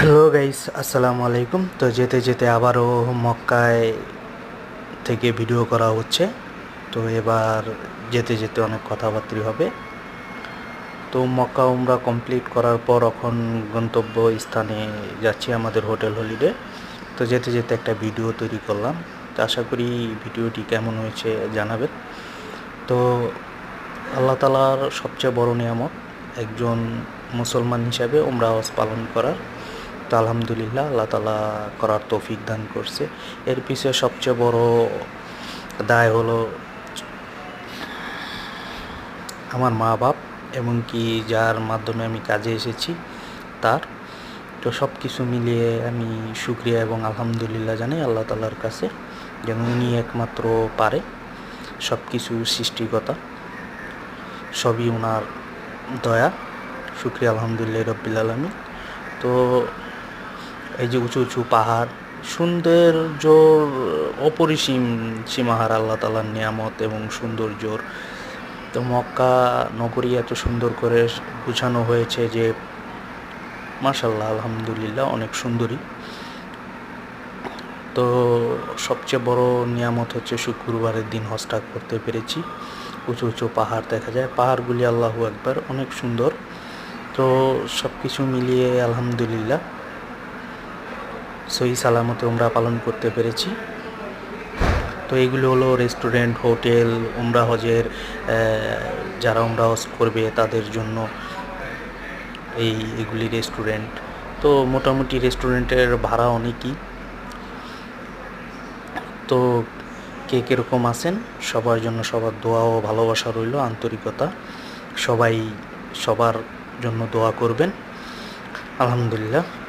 Hello guys, আসসালামু আলাইকুম। তো যেতে যেতে আবারও মক্কায় থেকে ভিডিও করা হচ্ছে। তো এবার যেতে যেতে অনেক কথাবার্তা হবে। তো মক্কা উমরা কমপ্লিট করার পর এখন গন্তব্য স্থানে যাচ্ছি, আমাদের হোটেল হলিডে। তো যেতে যেতে একটা ভিডিও তৈরি করলাম। তো আশা করি ভিডিওটি কেমন হয়েছে জানাবেন। তো আল্লাহ তাআলার সবচেয়ে বড় নিয়ামত একজন মুসলমান হিসাবে উমরা হজ পালন করার। তো আলহামদুলিল্লাহ, আল্লাহ তাআলা করার তৌফিক দান করছে। এর পিছনে সবচেয়ে বড় দায় হলো আমার মা বাপ, এবং কি যার মাধ্যমে আমি কাজে এসেছি তার। তো সব কিছু মিলিয়ে আমি শুকরিয়া এবং আলহামদুলিল্লাহ জানাই আল্লাহ তাআলার কাছে, যেন উনি একমাত্র পারে সব কিছু সৃষ্টিকর্তা, সবই ওনার দয়া। শুকরিয়া আলহামদুলিল্লাহ রব্বিল আলামিন। তো এই যে উঁচু উঁচু পাহাড়, সৌন্দর্য অপরিসীম, সীমাহার আল্লাহ তাআলার নিয়ামত এবং সৌন্দর্যর। তো মক্কা নগরী এত সুন্দর করে গুছানো হয়েছে যে মাশাআল্লাহ, আলহামদুলিল্লাহ অনেক সুন্দরী। তো সবচেয়ে বড় নিয়ামত হচ্ছে শুক্রবারের দিন হজটা করতে পেরেছি। উঁচু উঁচু পাহাড় দেখা যায়, পাহাড়গুলি আল্লাহু আকবার অনেক সুন্দর। তো সব কিছু মিলিয়ে আলহামদুলিল্লাহ সহি সালামতে উমরা পালন করতে পেরেছি। তো এগুলো হলো রেস্টুরেন্ট, হোটেল, উমরা হজের যারা উমরা হজ করবে তাদের জন্য এগুলি রেস্টুরেন্ট। তো মোটামুটি রেস্টুরেন্টের ভাড়া অনেকই। তো কে কীরকম আছেন, সবার জন্য সবার দোয়া ও ভালোবাসা রইল, আন্তরিকতা। সবাই সবার জন্য দোয়া করবেন। আলহামদুলিল্লাহ।